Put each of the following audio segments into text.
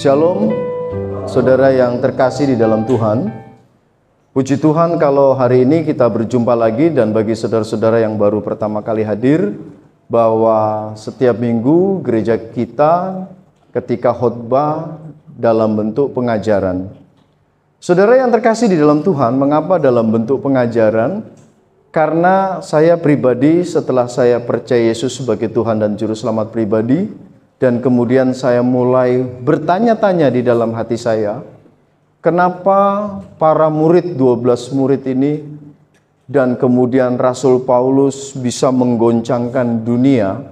Shalom, saudara yang terkasih di dalam Tuhan. Puji Tuhan kalau hari ini kita berjumpa lagi, dan bagi saudara-saudara yang baru pertama kali hadir, bahwa setiap minggu gereja kita ketika khotbah dalam bentuk pengajaran. Saudara yang terkasih di dalam Tuhan, mengapa dalam bentuk pengajaran? Karena saya pribadi setelah saya percaya Yesus sebagai Tuhan dan Juru Selamat pribadi, dan kemudian saya mulai bertanya-tanya di dalam hati saya, kenapa para murid, 12 murid ini, dan kemudian Rasul Paulus bisa menggoncangkan dunia,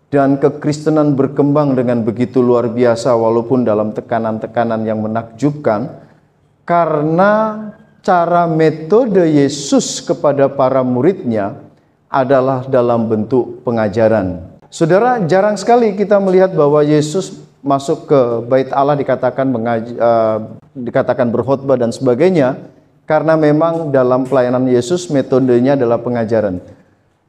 dan kekristenan berkembang dengan begitu luar biasa walaupun dalam tekanan-tekanan yang menakjubkan, karena cara metode Yesus kepada para muridnya adalah dalam bentuk pengajaran. Saudara, jarang sekali kita melihat bahwa Yesus masuk ke bait Allah dikatakan berkhotbah dan sebagainya, karena memang dalam pelayanan Yesus metodenya adalah pengajaran.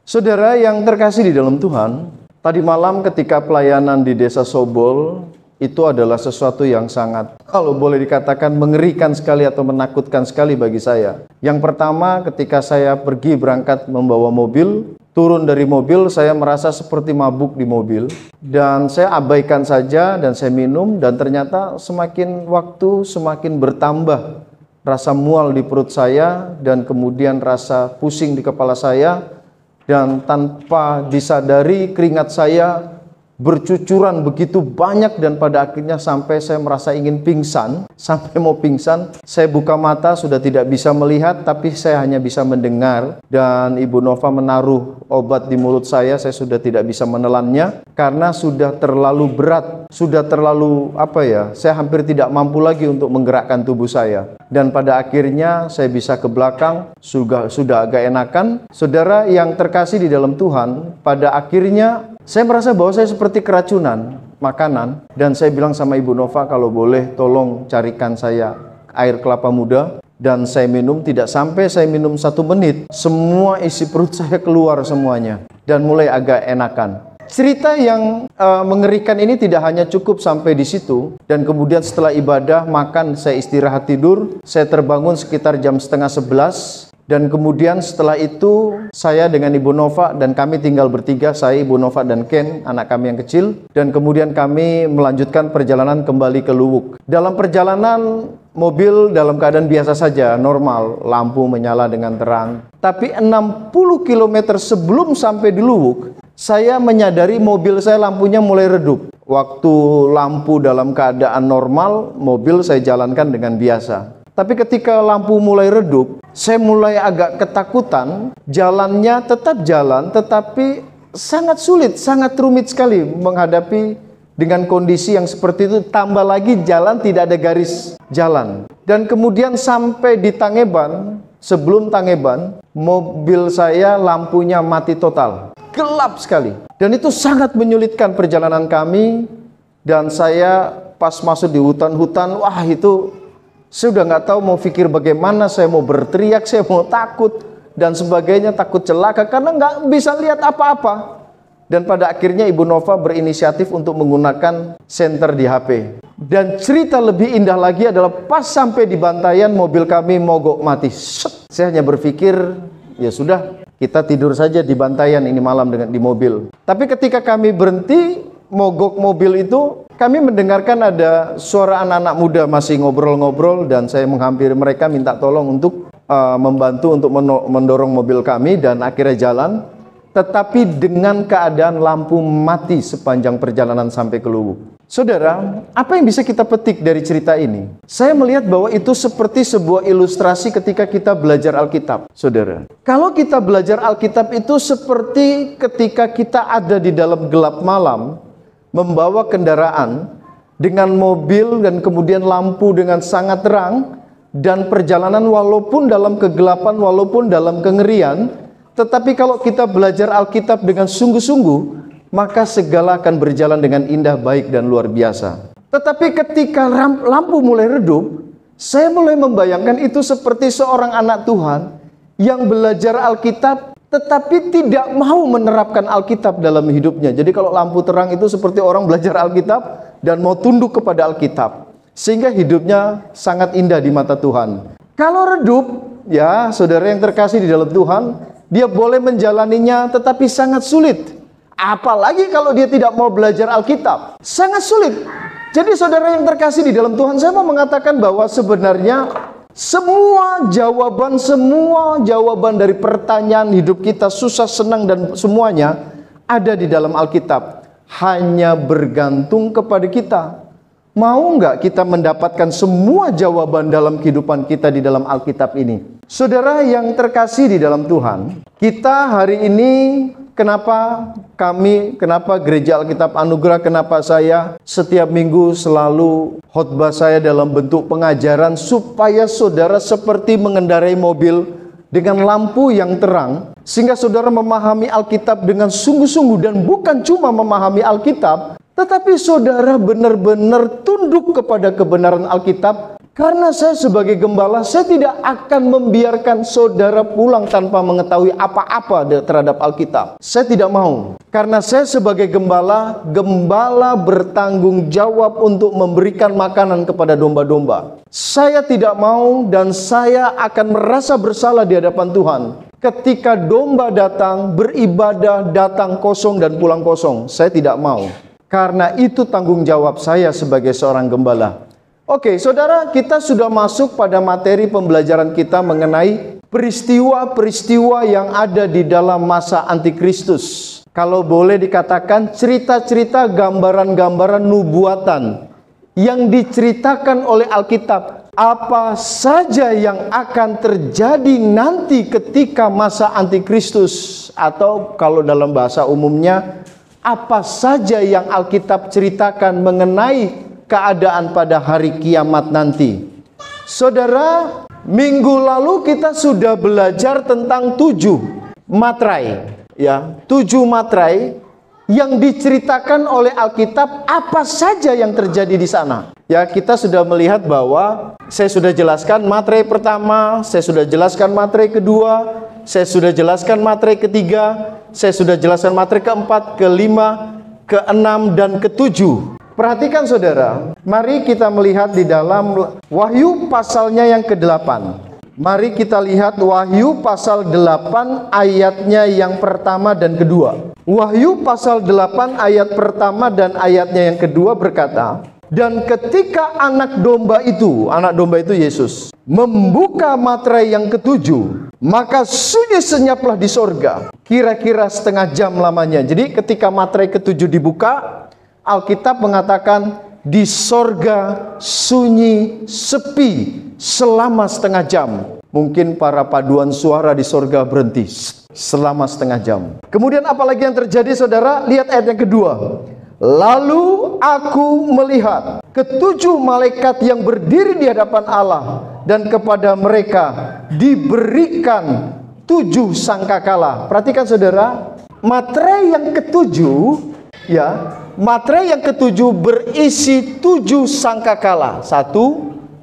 Saudara yang terkasih di dalam Tuhan, tadi malam ketika pelayanan di Desa Sobol, itu adalah sesuatu yang sangat, kalau boleh dikatakan, mengerikan sekali atau menakutkan sekali bagi saya. Yang pertama, ketika saya pergi berangkat membawa mobil, turun dari mobil, saya merasa seperti mabuk di mobil, dan saya abaikan saja dan saya minum, dan ternyata semakin waktu semakin bertambah rasa mual di perut saya, dan kemudian rasa pusing di kepala saya, dan tanpa disadari keringat saya bercucuran begitu banyak, dan pada akhirnya sampai saya merasa ingin pingsan, sampai mau pingsan. Saya buka mata, sudah tidak bisa melihat, tapi saya hanya bisa mendengar, dan Ibu Nova menaruh obat di mulut saya sudah tidak bisa menelannya, karena sudah terlalu berat, sudah terlalu saya hampir tidak mampu lagi untuk menggerakkan tubuh saya. Dan pada akhirnya saya bisa ke belakang, sudah agak enakan. Saudara yang terkasih di dalam Tuhan, pada akhirnya saya merasa bahwa saya seperti keracunan makanan, dan saya bilang sama Ibu Nova, kalau boleh tolong carikan saya air kelapa muda, dan saya minum. Tidak sampai saya minum 1 menit, semua isi perut saya keluar semuanya, dan mulai agak enakan. Cerita yang mengerikan ini tidak hanya cukup sampai di situ, dan kemudian setelah ibadah, makan, saya istirahat tidur, saya terbangun sekitar jam 10:30, dan kemudian setelah itu saya dengan Ibu Nova, dan kami tinggal bertiga, saya, Ibu Nova, dan Ken, anak kami yang kecil, dan kemudian kami melanjutkan perjalanan kembali ke Luwuk. Dalam perjalanan, mobil dalam keadaan biasa saja, normal, lampu menyala dengan terang. Tapi 60 km sebelum sampai di Luwuk, saya menyadari mobil saya lampunya mulai redup. Waktu lampu dalam keadaan normal, mobil saya jalankan dengan biasa. Tapi ketika lampu mulai redup, saya mulai agak ketakutan. Jalannya tetap jalan, tetapi sangat sulit, sangat rumit sekali menghadapi dengan kondisi yang seperti itu. Tambah lagi jalan tidak ada garis jalan. Dan kemudian sampai di Tangeban, sebelum Tangeban, mobil saya lampunya mati total. Gelap sekali. Dan itu sangat menyulitkan perjalanan kami. Dan saya pas masuk di hutan-hutan, wah itu saya udah nggak tahu mau pikir bagaimana, saya mau berteriak, saya mau takut, dan sebagainya, takut celaka, karena nggak bisa lihat apa-apa. Dan pada akhirnya Ibu Nova berinisiatif untuk menggunakan senter di HP. Dan cerita lebih indah lagi adalah pas sampai di Bantayan, mobil kami mogok mati. Saya hanya berpikir, ya sudah, kita tidur saja di Bantayan ini malam di mobil. Tapi ketika kami berhenti mogok mobil itu, kami mendengarkan ada suara anak-anak muda masih ngobrol-ngobrol, dan saya menghampiri mereka minta tolong untuk membantu untuk mendorong mobil kami, dan akhirnya jalan. Tetapi dengan keadaan lampu mati sepanjang perjalanan sampai ke Luwuk. Saudara, apa yang bisa kita petik dari cerita ini? Saya melihat bahwa itu seperti sebuah ilustrasi ketika kita belajar Alkitab. Saudara, kalau kita belajar Alkitab itu seperti ketika kita ada di dalam gelap malam, membawa kendaraan dengan mobil dan kemudian lampu dengan sangat terang, dan perjalanan walaupun dalam kegelapan, walaupun dalam kengerian, tetapi kalau kita belajar Alkitab dengan sungguh-sungguh, maka segala akan berjalan dengan indah, baik, dan luar biasa. Tetapi ketika lampu mulai redup, saya mulai membayangkan itu seperti seorang anak Tuhan yang belajar Alkitab tetapi tidak mau menerapkan Alkitab dalam hidupnya. Jadi kalau lampu terang itu seperti orang belajar Alkitab dan mau tunduk kepada Alkitab. sehingga hidupnya sangat indah di mata Tuhan. Kalau redup, ya saudara yang terkasih di dalam Tuhan, dia boleh menjalaninya tetapi sangat sulit. Apalagi kalau dia tidak mau belajar Alkitab, sangat sulit. Jadi saudara yang terkasih di dalam Tuhan, saya mau mengatakan bahwa sebenarnya semua jawaban dari pertanyaan hidup kita, susah, senang, dan semuanya ada di dalam Alkitab. Hanya bergantung kepada kita. Mau nggak kita mendapatkan semua jawaban dalam kehidupan kita di dalam Alkitab ini? Saudara yang terkasih di dalam Tuhan, kita hari ini, kenapa Gereja Alkitab Anugerah, kenapa saya setiap minggu selalu khotbah saya dalam bentuk pengajaran, supaya saudara seperti mengendarai mobil dengan lampu yang terang, sehingga saudara memahami Alkitab dengan sungguh-sungguh, dan bukan cuma memahami Alkitab, tetapi saudara benar-benar tunduk kepada kebenaran Alkitab. Karena saya sebagai gembala, saya tidak akan membiarkan saudara pulang tanpa mengetahui apa-apa terhadap Alkitab. Saya tidak mau. Karena saya sebagai gembala bertanggung jawab untuk memberikan makanan kepada domba-domba. Saya tidak mau, dan saya akan merasa bersalah di hadapan Tuhan ketika domba datang, beribadah, datang kosong dan pulang kosong. Saya tidak mau. Karena itu tanggung jawab saya sebagai seorang gembala. Oke, saudara, kita sudah masuk pada materi pembelajaran kita mengenai peristiwa-peristiwa yang ada di dalam masa antikristus. Kalau boleh dikatakan cerita-cerita, gambaran-gambaran nubuatan yang diceritakan oleh Alkitab. Apa saja yang akan terjadi nanti ketika masa antikristus, atau kalau dalam bahasa umumnya, apa saja yang Alkitab ceritakan mengenai keadaan pada hari kiamat nanti. Saudara, minggu lalu kita sudah belajar tentang 7 materai, ya, 7 materai yang diceritakan oleh Alkitab, apa saja yang terjadi di sana. Ya, kita sudah melihat bahwa saya sudah jelaskan materai pertama, saya sudah jelaskan materai kedua, saya sudah jelaskan materai ketiga, saya sudah jelaskan materai keempat, kelima, keenam, dan ketujuh. Perhatikan saudara, mari kita melihat di dalam Wahyu pasalnya yang ke-8. Mari kita lihat Wahyu pasal 8 ayatnya yang pertama dan kedua. Wahyu pasal 8 ayat pertama dan ayatnya yang kedua berkata, dan ketika anak domba itu Yesus, membuka materai yang ketujuh, maka sunyi senyaplah di sorga, kira-kira setengah jam lamanya. Jadi ketika materai ketujuh dibuka, Alkitab mengatakan di sorga sunyi sepi selama setengah jam. Mungkin para paduan suara di sorga berhenti selama setengah jam. Kemudian apalagi yang terjadi saudara? Lihat ayat yang kedua. Lalu aku melihat ketujuh malaikat yang berdiri di hadapan Allah, dan kepada mereka diberikan 7 sangkakala. Perhatikan saudara, materai yang ketujuh, ya, materai yang ketujuh berisi 7 sangkakala. 1,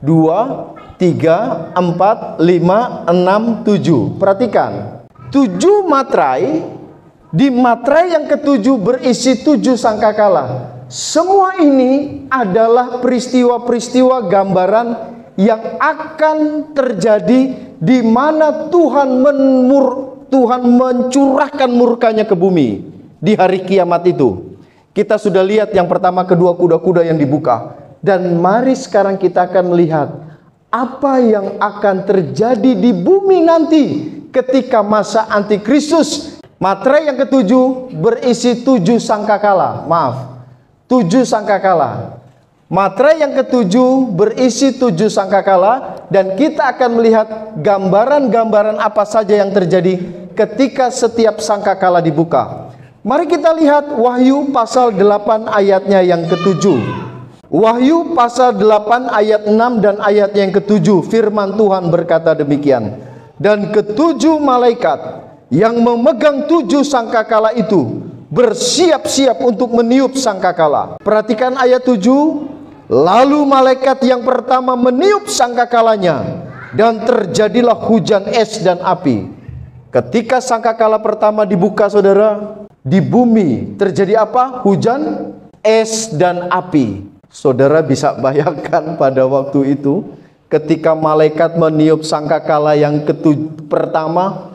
2, 3, 4, 5, 6, 7. Perhatikan, 7 materai. Di materai yang ketujuh berisi 7 sangkakala. Semua ini adalah peristiwa-peristiwa gambaran yang akan terjadi di mana Tuhan mencurahkan murkanya ke bumi di hari kiamat itu. Kita sudah lihat yang pertama, kedua kuda-kuda yang dibuka. Dan mari sekarang kita akan melihat apa yang akan terjadi di bumi nanti ketika masa antikristus. Materai yang ketujuh berisi 7 sangkakala. 7 sangkakala. Materai yang ketujuh berisi 7 sangkakala. Dan kita akan melihat gambaran-gambaran apa saja yang terjadi ketika setiap sangkakala dibuka. Mari kita lihat Wahyu pasal 8 ayatnya yang ketujuh. Wahyu pasal 8 ayat 6 dan ayatnya yang ketujuh. Firman Tuhan berkata demikian. Dan ketujuh malaikat yang memegang 7 sangkakala itu bersiap-siap untuk meniup sangkakala. Perhatikan ayat 7. Lalu malaikat yang pertama meniup sangkakalanya, dan terjadilah hujan es dan api. Ketika sangkakala pertama dibuka saudara, di bumi terjadi apa? Hujan es dan api. Saudara bisa bayangkan pada waktu itu ketika malaikat meniup sangkakala yang pertama,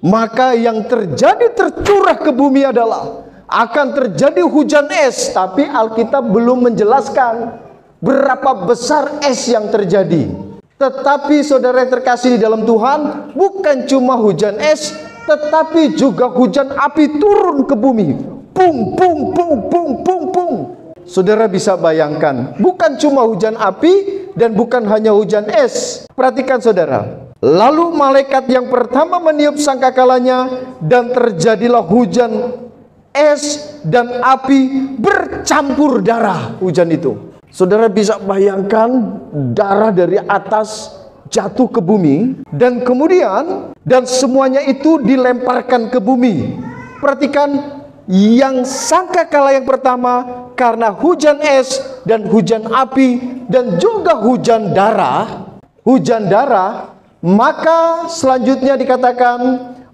maka yang terjadi tercurah ke bumi adalah akan terjadi hujan es. Tapi Alkitab belum menjelaskan berapa besar es yang terjadi. Tetapi saudara yang terkasih di dalam Tuhan, bukan cuma hujan es, tetapi juga hujan api turun ke bumi. Pung, pung, pung, pung, pung, pung. Saudara bisa bayangkan, bukan cuma hujan api dan bukan hanya hujan es. Perhatikan saudara. Lalu malaikat yang pertama meniup sangkakalanya dan terjadilah hujan es dan api bercampur darah. Hujan itu. Saudara bisa bayangkan darah dari atas jatuh ke bumi dan kemudian semuanya itu dilemparkan ke bumi. Perhatikan, yang sangkakala yang pertama karena hujan es dan hujan api dan juga hujan darah, maka selanjutnya dikatakan,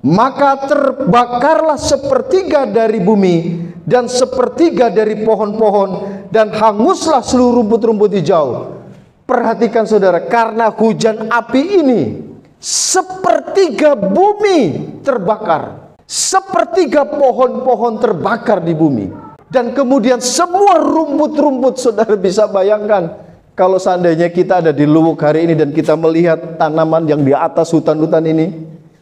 maka terbakarlah sepertiga dari bumi dan sepertiga dari pohon-pohon dan hanguslah seluruh rumput-rumput hijau. Perhatikan saudara, karena hujan api ini sepertiga bumi terbakar. Sepertiga pohon-pohon terbakar di bumi. Dan kemudian semua rumput-rumput, saudara bisa bayangkan kalau seandainya kita ada di Luwuk hari ini dan kita melihat tanaman yang di atas hutan-hutan ini,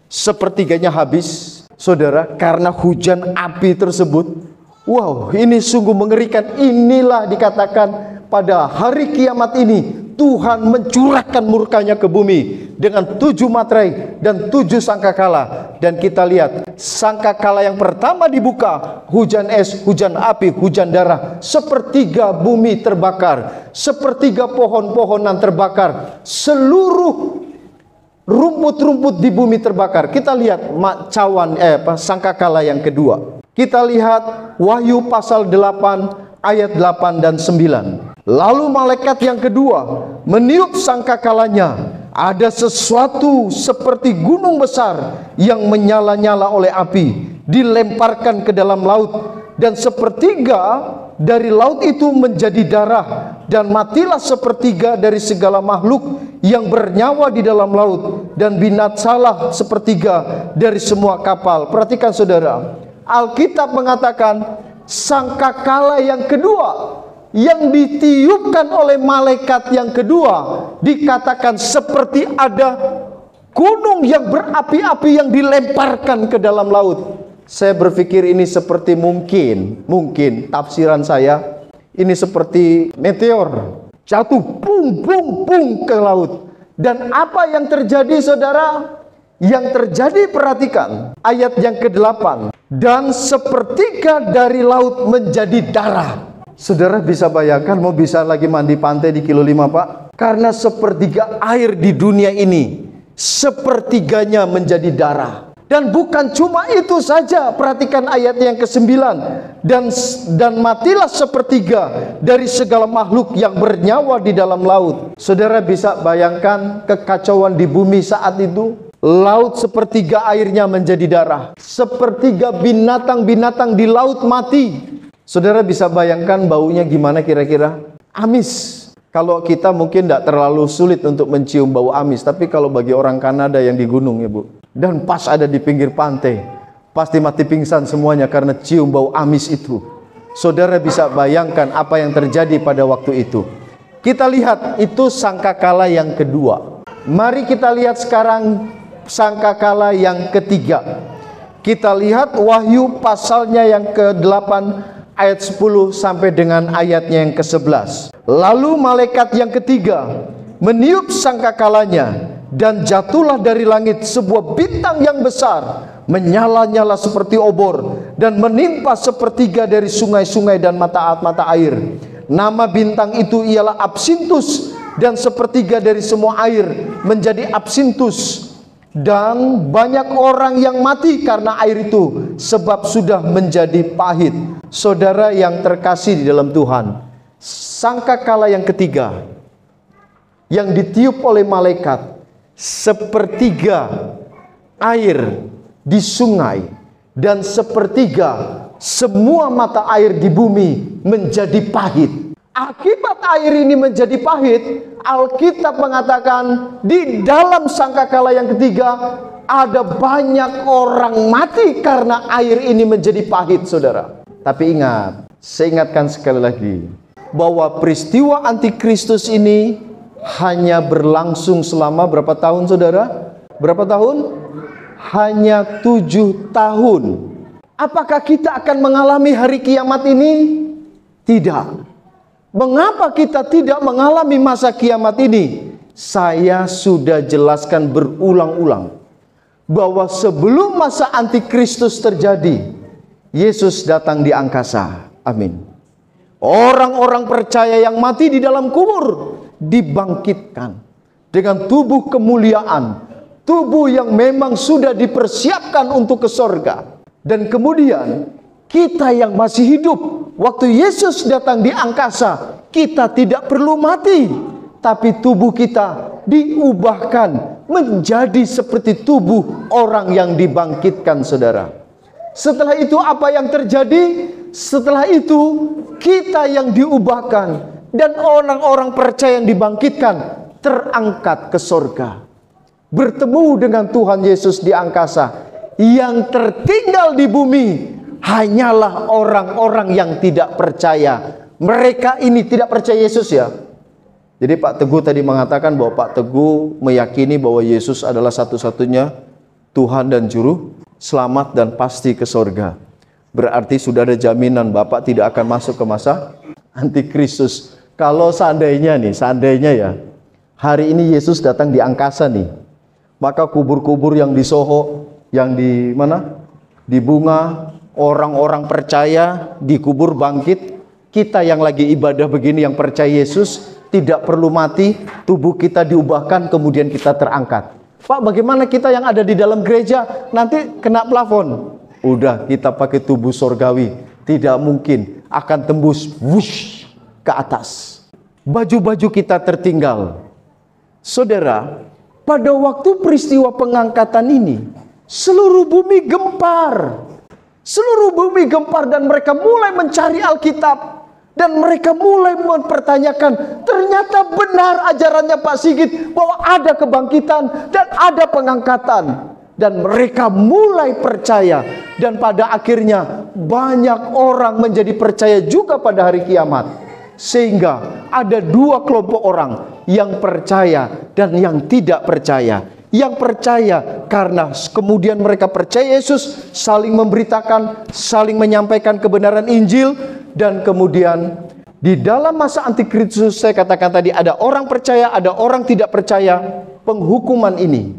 sepertiganya habis, saudara, karena hujan api tersebut. Wow, ini sungguh mengerikan. Inilah dikatakan pada hari kiamat ini Tuhan mencurahkan murkanya ke bumi dengan 7 materai dan 7 sangkakala. Dan kita lihat sangkakala yang pertama dibuka, hujan es, hujan api, hujan darah, sepertiga bumi terbakar, sepertiga pohon-pohonan terbakar, seluruh rumput-rumput di bumi terbakar. Kita lihat sangkakala yang kedua. Kita lihat Wahyu pasal 8 ayat 8 dan 9. Lalu malaikat yang kedua meniup sangkakalanya. Ada sesuatu seperti gunung besar yang menyala-nyala oleh api, dilemparkan ke dalam laut, dan sepertiga dari laut itu menjadi darah, dan matilah sepertiga dari segala makhluk yang bernyawa di dalam laut, dan binatsalah sepertiga dari semua kapal. Perhatikan saudara, Alkitab mengatakan sangkakala yang kedua yang ditiupkan oleh malaikat yang kedua dikatakan seperti ada gunung yang berapi-api yang dilemparkan ke dalam laut. Saya berpikir ini seperti mungkin tafsiran saya, ini seperti meteor jatuh pung pung pung ke laut. Dan apa yang terjadi saudara? Yang terjadi, perhatikan ayat yang ke-8, dan sepertiga dari laut menjadi darah. Saudara bisa bayangkan, mau bisa lagi mandi pantai di kilo 5 Pak? Karena sepertiga air di dunia ini, sepertiganya menjadi darah. Dan bukan cuma itu saja, perhatikan ayat yang ke-9, dan matilah sepertiga dari segala makhluk yang bernyawa di dalam laut. Saudara bisa bayangkan kekacauan di bumi saat itu. Laut sepertiga airnya menjadi darah, sepertiga binatang-binatang di laut mati. Saudara bisa bayangkan baunya gimana kira-kira? Amis. Kalau kita mungkin tidak terlalu sulit untuk mencium bau amis, tapi kalau bagi orang Kanada yang di gunung ya Bu, dan pas ada di pinggir pantai, pasti mati pingsan semuanya karena cium bau amis itu. Saudara bisa bayangkan apa yang terjadi pada waktu itu. Kita lihat itu sangkakala yang kedua. Mari kita lihat sekarang sangkakala yang ketiga. Kita lihat Wahyu pasalnya yang ke-8 ayat 10 sampai dengan ayatnya yang ke-11. Lalu malaikat yang ketiga meniup sangkakalanya, dan jatuhlah dari langit sebuah bintang yang besar, menyala-nyala seperti obor, dan menimpa sepertiga dari sungai-sungai dan mata air. Nama bintang itu ialah Absintus, dan sepertiga dari semua air menjadi Absintus. Dan banyak orang yang mati karena air itu, sebab sudah menjadi pahit. Saudara yang terkasih di dalam Tuhan, sangkakala yang ketiga yang ditiup oleh malaikat, sepertiga air di sungai dan sepertiga semua mata air di bumi menjadi pahit. Akibat air ini menjadi pahit, Alkitab mengatakan di dalam sangkakala yang ketiga ada banyak orang mati karena air ini menjadi pahit, saudara. Tapi ingat, saya ingatkan sekali lagi bahwa peristiwa antikristus ini hanya berlangsung selama berapa tahun, saudara? Berapa tahun? Hanya 7 tahun. Apakah kita akan mengalami hari kiamat ini? Tidak. Mengapa kita tidak mengalami masa kiamat ini? Saya sudah jelaskan berulang-ulang bahwa sebelum masa antikristus terjadi, Yesus datang di angkasa. Amin. Orang-orang percaya yang mati di dalam kubur dibangkitkan dengan tubuh kemuliaan, tubuh yang memang sudah dipersiapkan untuk ke sorga. Dan kemudian kita yang masih hidup, waktu Yesus datang di angkasa, kita tidak perlu mati, tapi tubuh kita diubahkan menjadi seperti tubuh orang yang dibangkitkan, saudara. Setelah itu apa yang terjadi? Setelah itu kita yang diubahkan dan orang-orang percaya yang dibangkitkan terangkat ke sorga, bertemu dengan Tuhan Yesus di angkasa. Yang tertinggal di bumi hanyalah orang-orang yang tidak percaya. Mereka ini tidak percaya Yesus, ya. Jadi Pak Teguh tadi mengatakan bahwa Pak Teguh meyakini bahwa Yesus adalah satu-satunya Tuhan dan Juru Selamat dan pasti ke sorga. Berarti sudah ada jaminan Bapak tidak akan masuk ke masa antikristus. Kalau seandainya ya, hari ini Yesus datang di angkasa nih, maka kubur-kubur yang di Soho, yang di mana? Di Bunga, orang-orang percaya dikubur bangkit. Kita yang lagi ibadah begini yang percaya Yesus tidak perlu mati, tubuh kita diubahkan kemudian kita terangkat. Pak, bagaimana kita yang ada di dalam gereja nanti kena plafon? Udah, kita pakai tubuh sorgawi, tidak mungkin akan tembus wush ke atas. Baju-baju kita tertinggal. Saudara, pada waktu peristiwa pengangkatan ini, seluruh bumi gempar. Seluruh bumi gempar dan mereka mulai mencari Alkitab. Dan mereka mulai mempertanyakan, ternyata benar ajarannya Pak Sigit bahwa ada kebangkitan dan ada pengangkatan. Dan mereka mulai percaya. Dan pada akhirnya banyak orang menjadi percaya juga pada hari kiamat. Sehingga ada 2 kelompok orang, yang percaya dan yang tidak percaya. Yang percaya karena kemudian mereka percaya Yesus, saling memberitakan, saling menyampaikan kebenaran Injil. Dan kemudian di dalam masa antikristus, saya katakan tadi, ada orang percaya, ada orang tidak percaya. Penghukuman ini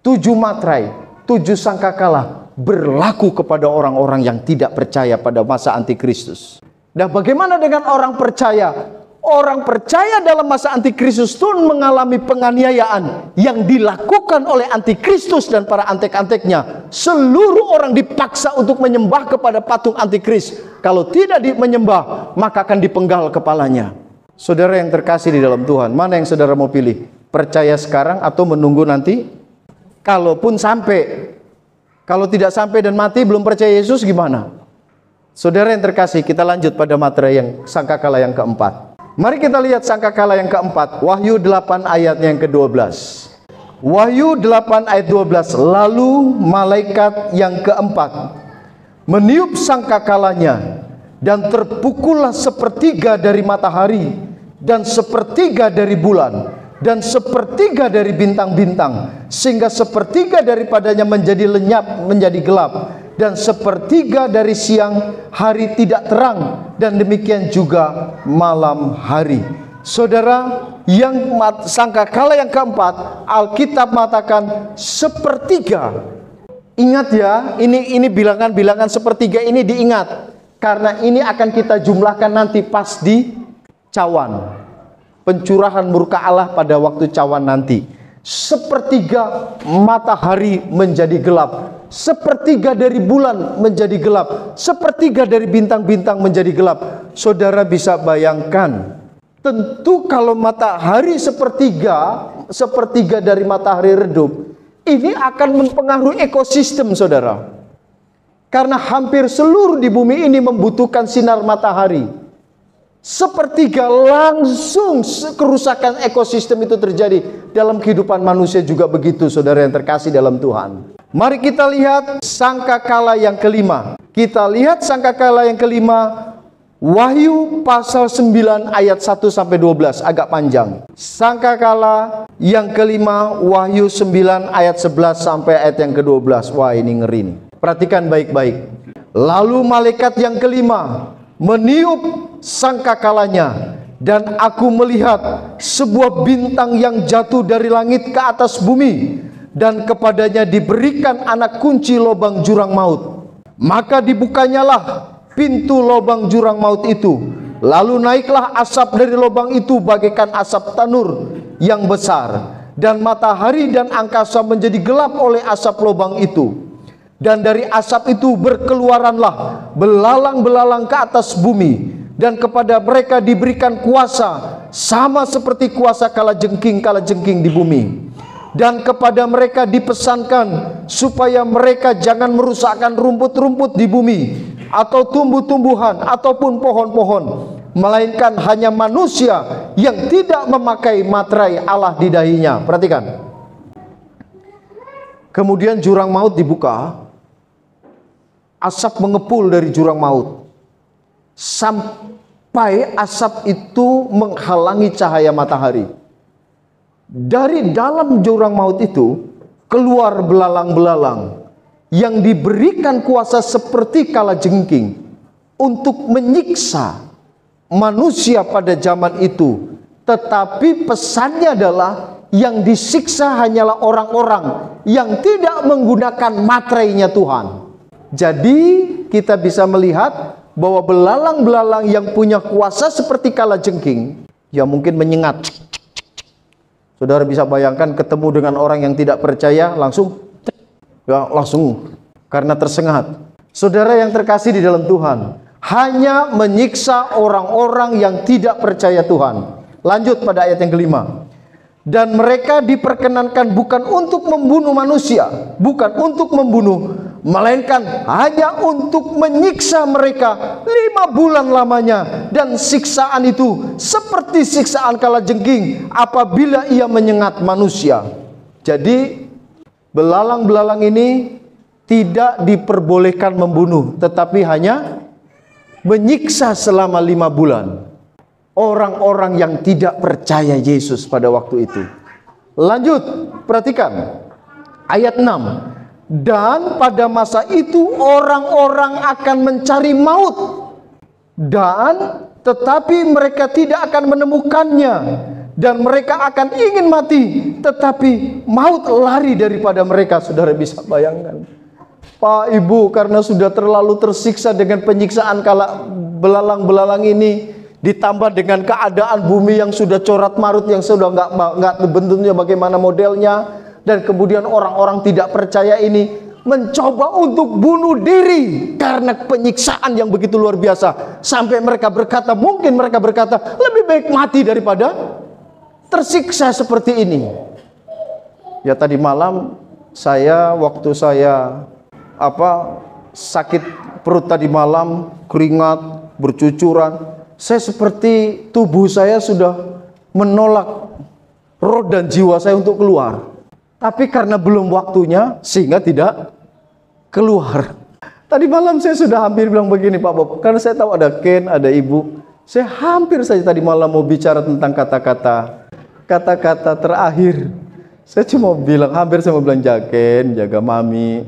7 materai, 7 sangkakala berlaku kepada orang-orang yang tidak percaya pada masa antikristus. Nah, bagaimana dengan orang percaya? Orang percaya dalam masa antikristus pun mengalami penganiayaan yang dilakukan oleh antikristus dan para antek-anteknya. Seluruh orang dipaksa untuk menyembah kepada patung antikris. Kalau tidak menyembah, maka akan dipenggal kepalanya. Saudara yang terkasih di dalam Tuhan, mana yang saudara mau pilih? Percaya sekarang atau menunggu nanti? Kalaupun sampai, kalau tidak sampai dan mati belum percaya Yesus, gimana? Saudara yang terkasih, kita lanjut pada materi yang sangkakala yang keempat. Mari kita lihat sangkakala yang keempat, Wahyu 8 ayatnya yang ke-12. Wahyu 8 ayat 12. Lalu malaikat yang keempat meniup sangkakalanya, dan terpukullah 1/3 dari matahari, dan 1/3 dari bulan, dan 1/3 dari bintang-bintang, sehingga 1/3 daripadanya menjadi lenyap, menjadi gelap, dan 1/3 dari siang hari tidak terang, dan demikian juga malam hari. Saudara, yang sangkakala yang keempat, Alkitab mengatakan 1/3. Ingat ya, ini bilangan-bilangan 1/3 ini diingat, karena ini akan kita jumlahkan nanti pas di cawan, pencurahan murka Allah pada waktu cawan nanti. 1/3 matahari menjadi gelap, 1/3 dari bulan menjadi gelap, 1/3 dari bintang-bintang menjadi gelap. Saudara bisa bayangkan, tentu kalau matahari 1/3 dari matahari redup, ini akan mempengaruhi ekosistem, saudara. Karena hampir seluruh di bumi ini membutuhkan sinar matahari. Sepertiga langsung kerusakan ekosistem itu terjadi. Dalam kehidupan manusia juga begitu, saudara yang terkasih dalam Tuhan. Mari kita lihat sangkakala yang kelima. Kita lihat sangkakala yang kelima, Wahyu pasal 9 ayat 1 sampai 12, agak panjang. Sangkakala yang kelima, Wahyu 9 ayat 11 sampai ayat yang ke-12. Wah, ini ngeri nih. Perhatikan baik-baik. Lalu malaikat yang kelima meniup sangkakalanya, dan aku melihat sebuah bintang yang jatuh dari langit ke atas bumi, dan kepadanya diberikan anak kunci lubang jurang maut. Maka dibukanyalah pintu lubang jurang maut itu. Lalu naiklah asap dari lubang itu bagaikan asap tanur yang besar, dan matahari dan angkasa menjadi gelap oleh asap lubang itu. Dan dari asap itu berkeluaranlah belalang-belalang ke atas bumi, dan kepada mereka diberikan kuasa sama seperti kuasa kalajengking di bumi. Dan kepada mereka dipesankan supaya mereka jangan merusakkan rumput-rumput di bumi, atau tumbuh-tumbuhan, ataupun pohon-pohon, melainkan hanya manusia yang tidak memakai materai Allah di dahinya. Perhatikan. Kemudian jurang maut dibuka. Asap mengepul dari jurang maut, sampai asap itu menghalangi cahaya matahari. Dari dalam jurang maut itu keluar belalang-belalang yang diberikan kuasa seperti kalajengking untuk menyiksa manusia pada zaman itu. Tetapi pesannya adalah yang disiksa hanyalah orang-orang yang tidak menggunakan materainya Tuhan. Jadi kita bisa melihat bahwa belalang-belalang yang punya kuasa seperti kalajengking, ya mungkin menyengat. Saudara bisa bayangkan ketemu dengan orang yang tidak percaya, langsung karena tersengat. Saudara yang terkasih di dalam Tuhan, hanya menyiksa orang-orang yang tidak percaya Tuhan. Lanjut pada ayat yang kelima. Dan mereka diperkenankan bukan untuk membunuh manusia, bukan untuk membunuh, melainkan hanya untuk menyiksa mereka 5 bulan lamanya. Dan siksaan itu seperti siksaan kalajengking apabila ia menyengat manusia. Jadi belalang-belalang ini tidak diperbolehkan membunuh, tetapi hanya menyiksa selama 5 bulan orang-orang yang tidak percaya Yesus pada waktu itu. Lanjut, perhatikan ayat 6. Dan pada masa itu orang-orang akan mencari maut, dan tetapi mereka tidak akan menemukannya, dan mereka akan ingin mati, tetapi maut lari daripada mereka. Saudara bisa bayangkan, Pak Ibu, karena sudah terlalu tersiksa dengan penyiksaan kala belalang-belalang ini, ditambah dengan keadaan bumi yang sudah corat marut, yang sudah nggak bentuknya bagaimana modelnya, dan kemudian orang-orang tidak percaya ini mencoba untuk bunuh diri karena penyiksaan yang begitu luar biasa, sampai mereka berkata, mungkin mereka berkata, lebih baik mati daripada tersiksa seperti ini. Ya tadi malam waktu saya sakit perut tadi malam, keringat bercucuran, saya seperti tubuh saya sudah menolak roh dan jiwa saya untuk keluar. Tapi karena belum waktunya, sehingga tidak keluar. Tadi malam saya sudah hampir bilang begini, Pak Bob, karena saya tahu ada Ken, ada Ibu. Saya hampir saja tadi malam mau bicara tentang kata-kata terakhir. Saya cuma bilang, hampir saya mau bilang, Ken, jaga mami,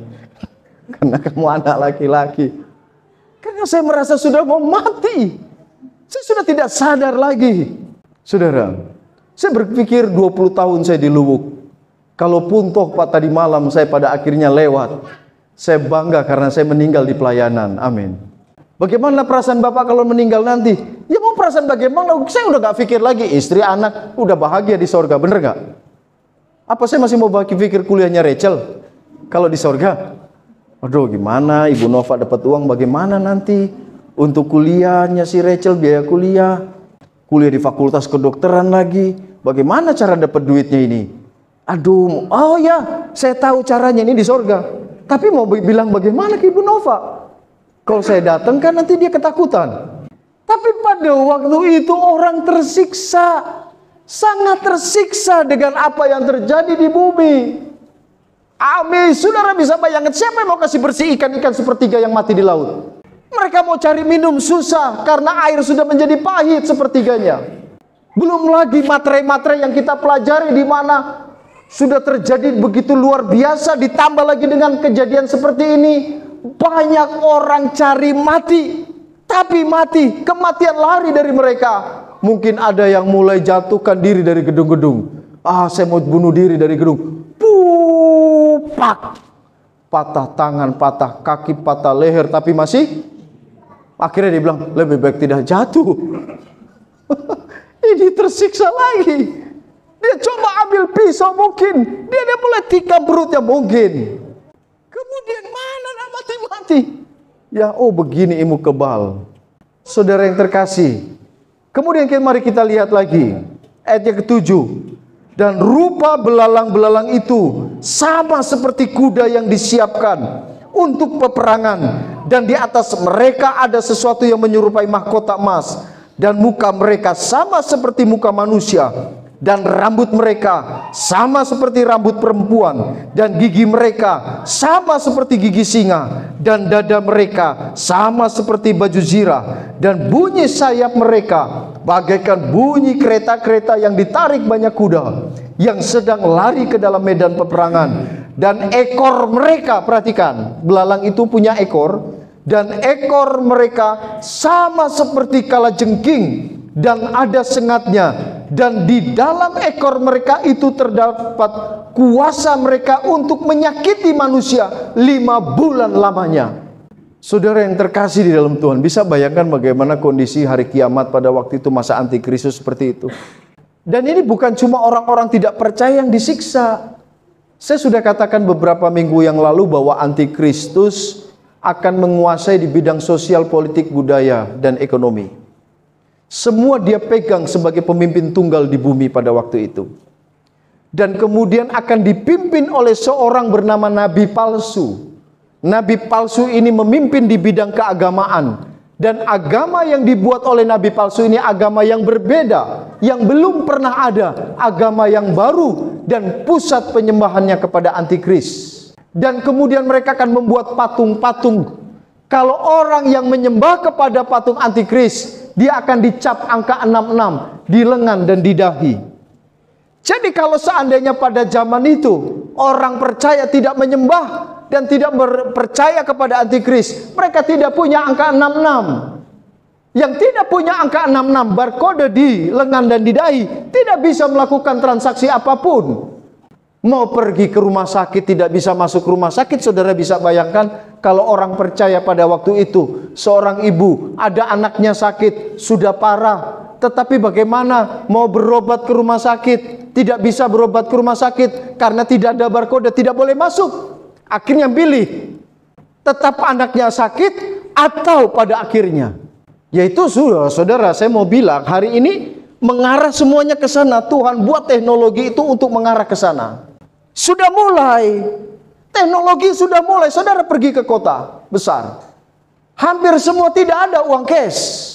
karena kamu anak laki-laki. Karena saya merasa sudah mau mati. Saya sudah tidak sadar lagi. Saudara, saya berpikir 20 tahun saya di Luwuk. Kalaupun toh Pak tadi malam saya pada akhirnya lewat, saya bangga karena saya meninggal di pelayanan. Amin. Bagaimana perasaan Bapak kalau meninggal nanti? Ya mau perasaan bagaimana? Saya udah gak pikir lagi. Istri, anak, udah bahagia di sorga. Bener gak? Apa saya masih mau pikir kuliahnya Rachel kalau di sorga? Aduh, gimana Ibu Nova dapat uang, bagaimana nanti untuk kuliahnya si Rachel, biaya kuliah di fakultas kedokteran lagi, bagaimana cara dapat duitnya ini? Aduh, oh ya, saya tahu caranya ini di sorga. Tapi mau bilang bagaimana ke Ibu Nova? Kalau saya datang kan nanti dia ketakutan. Tapi pada waktu itu orang tersiksa, sangat tersiksa dengan apa yang terjadi di bumi. Amin. Saudara bisa bayangkan siapa yang mau kasih bersih ikan-ikan sepertiga yang mati di laut? Mereka mau cari minum susah karena air sudah menjadi pahit sepertiganya. Belum lagi materai-materai yang kita pelajari di mana sudah terjadi begitu luar biasa, ditambah lagi dengan kejadian seperti ini. Banyak orang cari mati, tapi mati, kematian lari dari mereka. Mungkin ada yang mulai jatuhkan diri dari gedung-gedung. Saya mau bunuh diri dari gedung. Pupak. Patah tangan, patah kaki, patah leher, tapi masih. Akhirnya dia bilang, lebih baik tidak jatuh. Ini tersiksa lagi. Dia coba ambil pisau mungkin. Dia mulai tikam perutnya mungkin. Kemudian mana nak mati-mati? Ya, begini ilmu kebal. Saudara yang terkasih. Kemudian mari kita lihat lagi. Ayat yang ke-7. Dan rupa belalang-belalang itu sama seperti kuda yang disiapkan untuk peperangan. Dan di atas mereka ada sesuatu yang menyerupai mahkota emas. Dan muka mereka sama seperti muka manusia. Dan rambut mereka sama seperti rambut perempuan. Dan gigi mereka sama seperti gigi singa. Dan dada mereka sama seperti baju zirah. Dan bunyi sayap mereka bagaikan bunyi kereta-kereta yang ditarik banyak kuda yang sedang lari ke dalam medan peperangan. Dan ekor mereka, perhatikan, belalang itu punya ekor. Dan ekor mereka sama seperti kalajengking dan ada sengatnya. Dan di dalam ekor mereka itu terdapat kuasa mereka untuk menyakiti manusia 5 bulan lamanya. Saudara yang terkasih di dalam Tuhan, bisa bayangkan bagaimana kondisi hari kiamat pada waktu itu, masa antikristus seperti itu. Dan ini bukan cuma orang-orang tidak percaya yang disiksa. Saya sudah katakan beberapa minggu yang lalu bahwa antikristus akan menguasai di bidang sosial, politik, budaya, dan ekonomi. Semua dia pegang sebagai pemimpin tunggal di bumi pada waktu itu. Dan kemudian akan dipimpin oleh seorang bernama Nabi palsu. Nabi palsu ini memimpin di bidang keagamaan. Dan agama yang dibuat oleh Nabi palsu ini agama yang berbeda. Yang belum pernah ada. Agama yang baru dan pusat penyembahannya kepada antikris. Dan kemudian mereka akan membuat patung-patung. Kalau orang yang menyembah kepada patung antikris, dia akan dicap angka 66 di lengan dan di dahi. Jadi kalau seandainya pada zaman itu orang percaya tidak menyembah dan tidak percaya kepada antikris, mereka tidak punya angka 66. Yang tidak punya angka 66 barcode di lengan dan di dahi tidak bisa melakukan transaksi apapun. Mau pergi ke rumah sakit tidak bisa masuk rumah sakit. Saudara bisa bayangkan kalau orang percaya pada waktu itu, seorang ibu ada anaknya sakit, sudah parah, tetapi bagaimana mau berobat ke rumah sakit, tidak bisa berobat ke rumah sakit karena tidak ada barcode, tidak boleh masuk. Akhirnya pilih tetap anaknya sakit atau pada akhirnya, yaitu saudara, saya mau bilang hari ini mengarah semuanya ke sana. Tuhan buat teknologi itu untuk mengarah ke sana. Sudah mulai, teknologi sudah mulai. Saudara pergi ke kota besar, hampir semua tidak ada uang cash.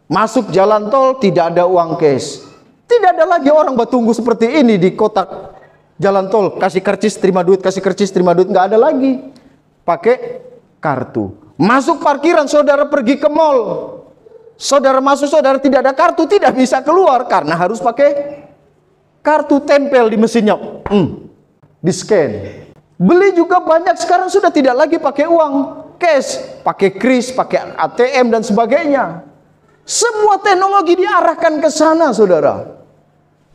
Masuk jalan tol tidak ada uang cash. Tidak ada lagi orang bertunggu seperti ini di kotak jalan tol, kasih karcis terima duit, kasih karcis terima duit, nggak ada lagi. Pakai kartu. Masuk parkiran, saudara pergi ke mall, saudara masuk, saudara tidak ada kartu, tidak bisa keluar karena harus pakai kartu, tempel di mesinnya, di scan. Beli juga banyak sekarang sudah tidak lagi pakai uang cash, pakai kris, pakai ATM dan sebagainya. Semua teknologi diarahkan ke sana, saudara.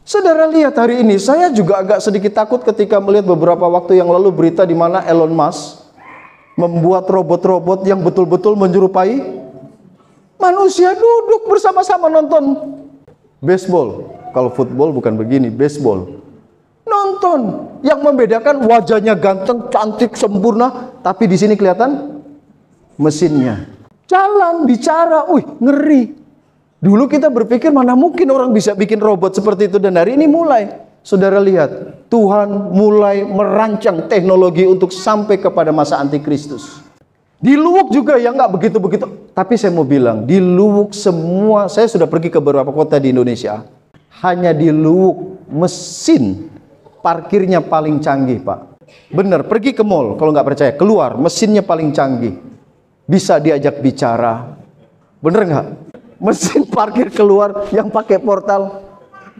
Saudara lihat hari ini, saya juga agak sedikit takut ketika melihat beberapa waktu yang lalu berita di mana Elon Musk membuat robot-robot yang betul-betul menyerupai manusia, duduk bersama-sama nonton baseball. Kalau football bukan begini, baseball. Nonton, yang membedakan wajahnya ganteng, cantik, sempurna, tapi di sini kelihatan mesinnya. Jalan, bicara, ngeri. Dulu kita berpikir mana mungkin orang bisa bikin robot seperti itu, dan hari ini mulai. Saudara lihat, Tuhan mulai merancang teknologi untuk sampai kepada masa antikristus. Di Luwuk juga ya nggak begitu-begitu. Tapi saya mau bilang, di Luwuk semua, saya sudah pergi ke beberapa kota di Indonesia. Hanya di Luwuk mesin parkirnya paling canggih, Pak. Bener, pergi ke mall kalau nggak percaya, keluar mesinnya paling canggih. Bisa diajak bicara. Bener nggak? Mesin parkir keluar yang pakai portal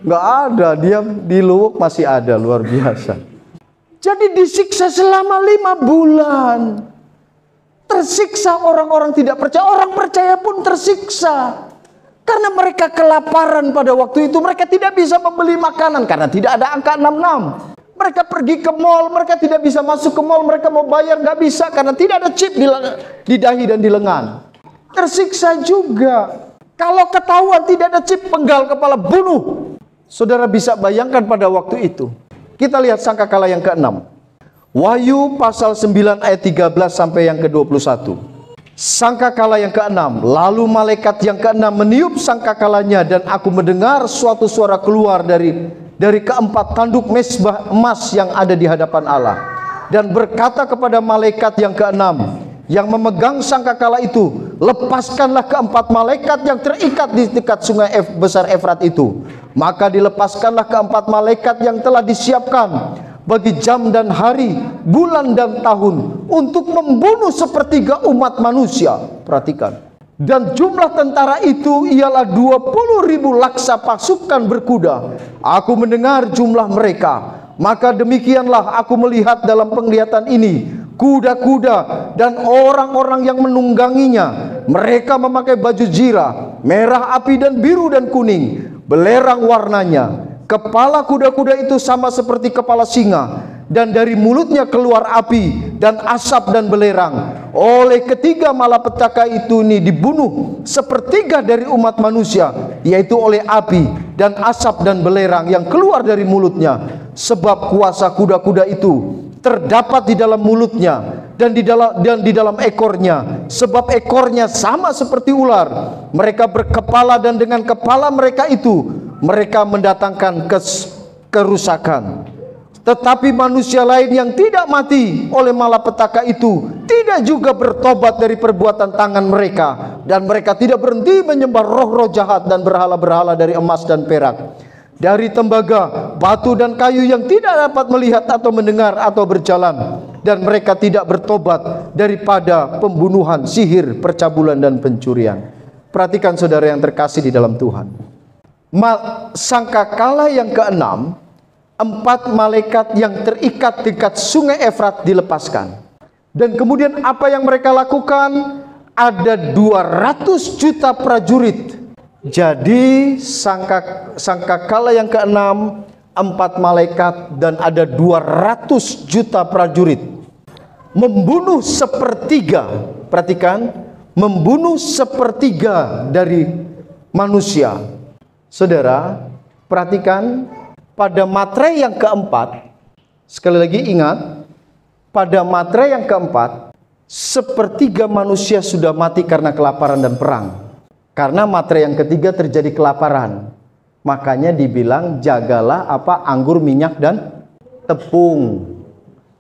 nggak ada, dia di Luwuk masih ada, luar biasa. Jadi disiksa selama 5 bulan. Tersiksa orang-orang tidak percaya, orang percaya pun tersiksa. Karena mereka kelaparan pada waktu itu, mereka tidak bisa membeli makanan karena tidak ada angka 66. Mereka pergi ke mall, mereka tidak bisa masuk ke mall, mereka mau bayar nggak bisa karena tidak ada chip di dahi dan di lengan. Tersiksa juga. Kalau ketahuan tidak ada chip, penggal kepala, bunuh. Saudara bisa bayangkan pada waktu itu. Kita lihat sangkakala yang ke-6. Wahyu pasal 9 ayat 13 sampai yang ke-21. Sangkakala yang ke-6. Lalu malaikat yang ke-6 meniup sangkakalanya, dan aku mendengar suatu suara keluar dari keempat tanduk mezbah emas yang ada di hadapan Allah, dan berkata kepada malaikat yang ke-6 yang memegang sangkakala itu, lepaskanlah keempat malaikat yang terikat di dekat sungai besar Efrat itu. Maka dilepaskanlah keempat malaikat yang telah disiapkan bagi jam dan hari, bulan dan tahun, untuk membunuh sepertiga umat manusia. Perhatikan. Dan jumlah tentara itu ialah 20.000 laksa pasukan berkuda. Aku mendengar jumlah mereka. Maka demikianlah aku melihat dalam penglihatan ini kuda-kuda dan orang-orang yang menungganginya. Mereka memakai baju zirah, merah api dan biru dan kuning, belerang warnanya. Kepala kuda-kuda itu sama seperti kepala singa, dan dari mulutnya keluar api dan asap dan belerang. Oleh ketiga malapetaka itu dibunuh sepertiga dari umat manusia, yaitu oleh api dan asap dan belerang yang keluar dari mulutnya. Sebab kuasa kuda-kuda itu terdapat di dalam mulutnya dan di dalam ekornya. Sebab ekornya sama seperti ular. Mereka berkepala, dan dengan kepala mereka itu mereka mendatangkan kerusakan. Tetapi manusia lain yang tidak mati oleh malapetaka itu tidak juga bertobat dari perbuatan tangan mereka, dan mereka tidak berhenti menyembah roh-roh jahat dan berhala-berhala dari emas dan perak, dari tembaga, batu dan kayu yang tidak dapat melihat atau mendengar atau berjalan, dan mereka tidak bertobat daripada pembunuhan, sihir, percabulan dan pencurian. Perhatikan saudara yang terkasih di dalam Tuhan. Sangkakala yang ke-6, 4 malaikat yang terikat dekat sungai Efrat dilepaskan. Dan kemudian apa yang mereka lakukan? Ada 200 juta prajurit. Jadi sangkakala yang ke-6, 4 malaikat dan ada 200 juta prajurit. Membunuh sepertiga, perhatikan, membunuh sepertiga dari manusia. Saudara, perhatikan, pada materai yang keempat, sekali lagi ingat, pada materai yang keempat, sepertiga manusia sudah mati karena kelaparan dan perang. Karena materai yang ketiga terjadi kelaparan. Makanya dibilang jagalah anggur, minyak dan tepung.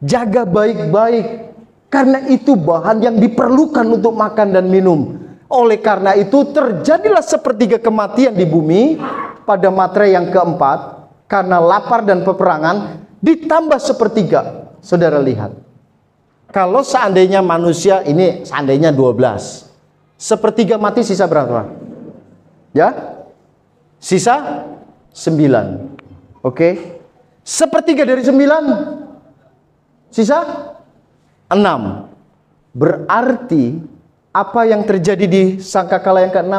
Jaga baik-baik, karena itu bahan yang diperlukan untuk makan dan minum. Oleh karena itu terjadilah sepertiga kematian di bumi pada materai yang keempat, karena lapar dan peperangan, ditambah sepertiga. Saudara lihat, kalau seandainya manusia ini seandainya 12, sepertiga mati, sisa berapa? Ya, sisa 9. Oke, sepertiga dari 9, sisa 6. Berarti apa yang terjadi di sangkakala yang ke-6?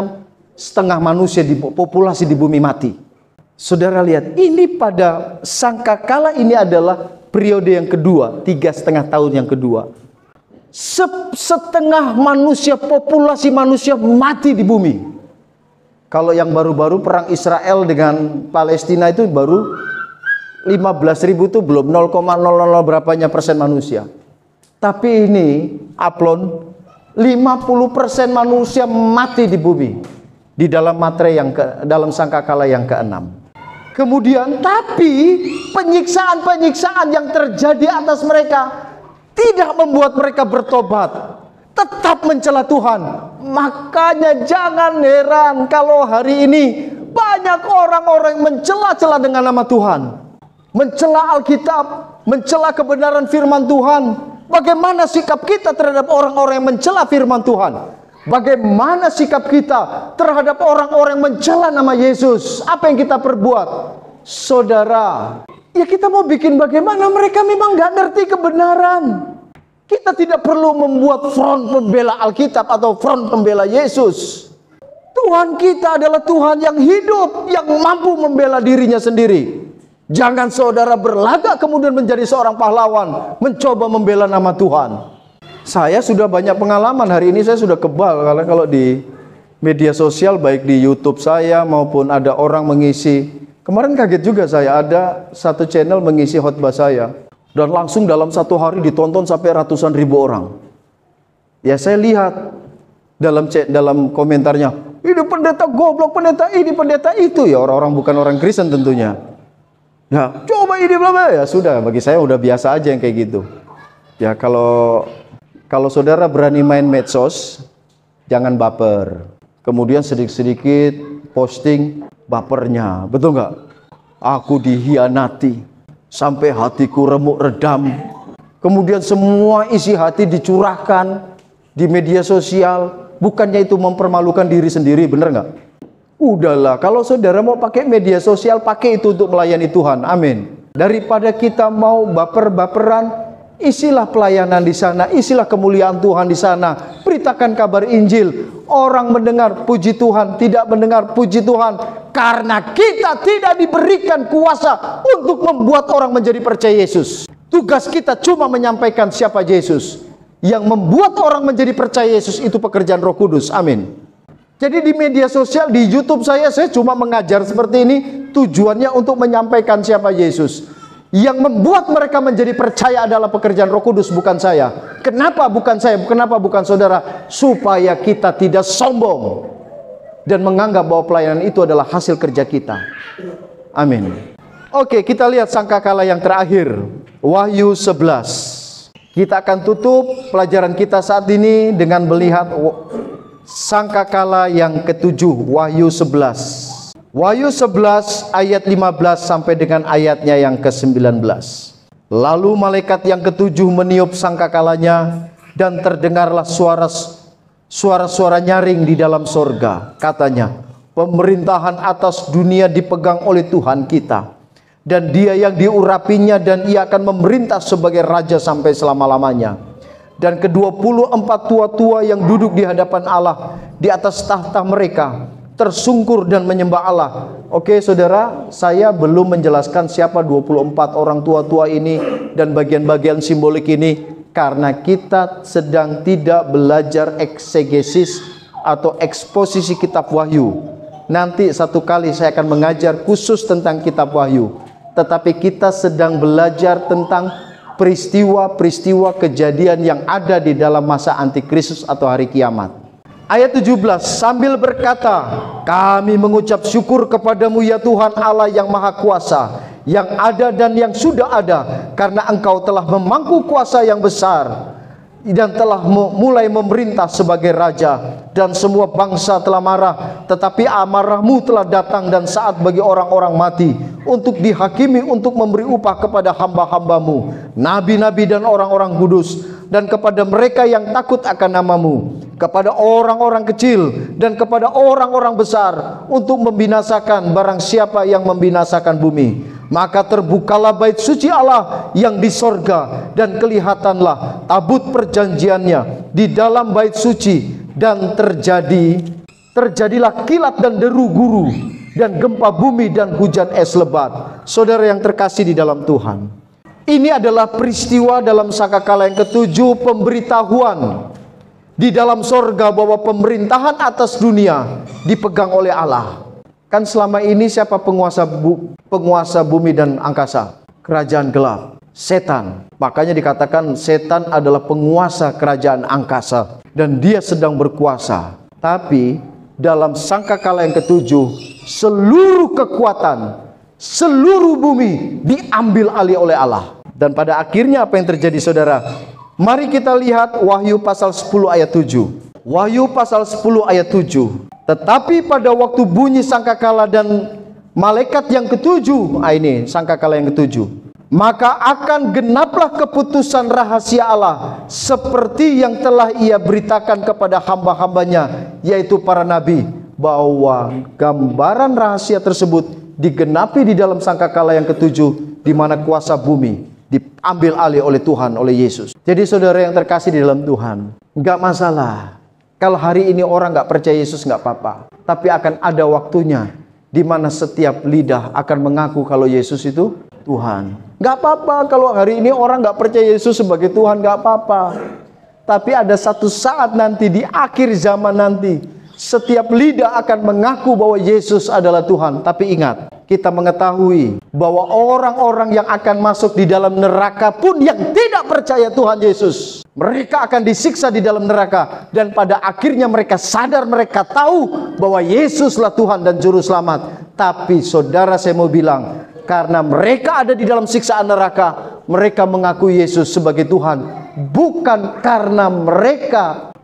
Setengah manusia di populasi di bumi mati. Saudara lihat, ini pada sangkakala ini adalah periode yang kedua, 3,5 tahun yang kedua. Setengah manusia, populasi manusia mati di bumi. Kalau yang baru-baru perang Israel dengan Palestina itu baru 15.000, itu belum 0,00 berapanya persen manusia. Tapi ini Aplon, 50% manusia mati di bumi di dalam materai dalam sangkakala yang ke-6. Kemudian tapi penyiksaan-penyiksaan yang terjadi atas mereka tidak membuat mereka bertobat. tetap mencela Tuhan. Makanya jangan heran kalau hari ini banyak orang-orang yang mencela-cela dengan nama Tuhan, mencela Alkitab, mencela kebenaran firman Tuhan. Bagaimana sikap kita terhadap orang-orang yang mencela firman Tuhan? Bagaimana sikap kita terhadap orang-orang yang mencela nama Yesus? Apa yang kita perbuat? Saudara, ya kita mau bikin bagaimana? Mereka memang gak ngerti kebenaran. Kita tidak perlu membuat front pembela Alkitab atau front pembela Yesus. Tuhan kita adalah Tuhan yang hidup, yang mampu membela dirinya sendiri. Jangan saudara berlagak kemudian menjadi seorang pahlawan, mencoba membela nama Tuhan. Saya sudah banyak pengalaman, hari ini saya sudah kebal karena kalau di media sosial, baik di YouTube saya maupun ada orang mengisi. Kemarin kaget juga saya, ada satu channel mengisi khotbah saya. Dan langsung dalam satu hari ditonton sampai ratusan ribu orang. Ya saya lihat dalam komentarnya, ini pendeta goblok, pendeta ini, pendeta itu. Ya orang-orang bukan orang Kristen tentunya. Ya coba ini bla. Ya sudah, bagi saya udah biasa aja yang kayak gitu. Ya kalau saudara berani main medsos, jangan baper. Kemudian sedikit-sedikit posting bapernya, betul nggak? Aku dihianati. Sampai hatiku remuk redam. Kemudian semua isi hati dicurahkan di media sosial. Bukannya itu mempermalukan diri sendiri, benar nggak? Udahlah, kalau saudara mau pakai media sosial, pakai itu untuk melayani Tuhan. Amin. Daripada kita mau baper-baperan, isilah pelayanan di sana, isilah kemuliaan Tuhan di sana. Beritakan kabar Injil. Orang mendengar puji Tuhan, tidak mendengar puji Tuhan. Karena kita tidak diberikan kuasa untuk membuat orang menjadi percaya Yesus. Tugas kita cuma menyampaikan siapa Yesus. Yang membuat orang menjadi percaya Yesus itu pekerjaan Roh Kudus. Amin. Jadi di media sosial, di YouTube saya cuma mengajar seperti ini. Tujuannya untuk menyampaikan siapa Yesus. Yang membuat mereka menjadi percaya adalah pekerjaan Roh Kudus, bukan saya. Kenapa bukan saya? Kenapa bukan saudara? Supaya kita tidak sombong dan menganggap bahwa pelayanan itu adalah hasil kerja kita. Amin. Oke, kita lihat sangkakala yang terakhir, Wahyu 11. Kita akan tutup pelajaran kita saat ini dengan melihat sangkakala yang ketujuh, Wahyu 11. Wahyu 11 ayat 15 sampai dengan ayatnya yang ke-19. Lalu malaikat yang ketujuh meniup sangkakalanya, dan terdengarlah suara-suara nyaring di dalam sorga. Katanya, pemerintahan atas dunia dipegang oleh Tuhan kita, dan Dia yang diurapinya, dan Ia akan memerintah sebagai raja sampai selama-lamanya. Dan ke-24 tua-tua yang duduk di hadapan Allah di atas tahta mereka tersungkur dan menyembah Allah. Oke saudara, saya belum menjelaskan siapa 24 orang tua-tua ini dan bagian-bagian simbolik ini, karena kita sedang tidak belajar eksegesis atau eksposisi kitab Wahyu. Nanti satu kali saya akan mengajar khusus tentang kitab Wahyu. Tetapi kita sedang belajar tentang peristiwa-peristiwa kejadian yang ada di dalam masa antikristus atau hari kiamat. Ayat 17, sambil berkata, kami mengucap syukur kepadamu ya Tuhan Allah yang Maha Kuasa, yang ada dan yang sudah ada, karena Engkau telah memangku kuasa yang besar dan telah mulai memerintah sebagai raja, dan semua bangsa telah marah, tetapi amarahmu telah datang dan saat bagi orang-orang mati untuk dihakimi, untuk memberi upah kepada hamba-hambamu, nabi-nabi dan orang-orang kudus, dan kepada mereka yang takut akan namamu, kepada orang-orang kecil dan kepada orang-orang besar, untuk membinasakan barang siapa yang membinasakan bumi. Maka terbukalah bait suci Allah yang di sorga, dan kelihatanlah tabut perjanjiannya di dalam bait suci, dan terjadilah kilat dan deru guru dan gempa bumi dan hujan es lebat. Saudara yang terkasih di dalam Tuhan, ini adalah peristiwa dalam sangkakala yang ketujuh, pemberitahuan di dalam sorga bahwa pemerintahan atas dunia dipegang oleh Allah. Kan selama ini siapa penguasa bumi dan angkasa? Kerajaan gelap, setan. Makanya dikatakan setan adalah penguasa kerajaan angkasa, dan dia sedang berkuasa. Tapi dalam sangkakala yang ketujuh, seluruh kekuatan, seluruh bumi diambil alih oleh Allah. Dan pada akhirnya apa yang terjadi saudara? Mari kita lihat Wahyu pasal 10 ayat 7. Wahyu pasal 10 ayat 7. Tetapi pada waktu bunyi sangkakala dan malaikat yang ketujuh, ini sangkakala yang ketujuh, maka akan genaplah keputusan rahasia Allah seperti yang telah Ia beritakan kepada hamba-hambanya, yaitu para nabi, bahwa gambaran rahasia tersebut digenapi di dalam sangkakala yang ketujuh, di mana kuasa bumi diambil alih oleh Tuhan, oleh Yesus. Jadi saudara yang terkasih di dalam Tuhan, nggak masalah kalau hari ini orang nggak percaya Yesus, nggak apa-apa. Tapi akan ada waktunya di mana setiap lidah akan mengaku kalau Yesus itu Tuhan. Nggak apa-apa kalau hari ini orang nggak percaya Yesus sebagai Tuhan, nggak apa-apa. Tapi ada satu saat nanti di akhir zaman nanti, setiap lidah akan mengaku bahwa Yesus adalah Tuhan. Tapi ingat, kita mengetahui bahwa orang-orang yang akan masuk di dalam neraka pun yang tidak percaya Tuhan Yesus, mereka akan disiksa di dalam neraka. Dan pada akhirnya mereka sadar, mereka tahu bahwa Yesuslah Tuhan dan Juru Selamat. Tapi saudara, saya mau bilang, karena mereka ada di dalam siksaan neraka, mereka mengakui Yesus sebagai Tuhan, bukan karena mereka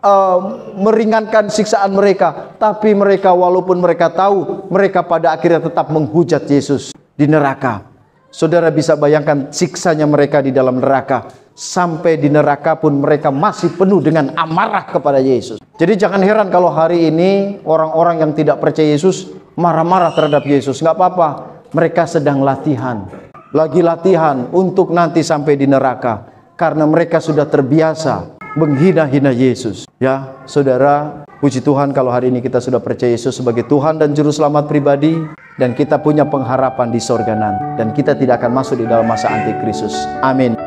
meringankan siksaan mereka, tapi mereka walaupun mereka tahu, mereka pada akhirnya tetap menghujat Yesus di neraka. Saudara bisa bayangkan siksanya mereka di dalam neraka. Sampai di neraka pun mereka masih penuh dengan amarah kepada Yesus. Jadi jangan heran kalau hari ini orang-orang yang tidak percaya Yesus marah-marah terhadap Yesus. Nggak apa-apa, mereka sedang latihan. Lagi latihan untuk nanti sampai di neraka. Karena mereka sudah terbiasa menghina-hina Yesus. Ya, saudara, puji Tuhan kalau hari ini kita sudah percaya Yesus sebagai Tuhan dan Juru Selamat pribadi, dan kita punya pengharapan di sorga nanti, dan kita tidak akan masuk di dalam masa antikristus. Amin.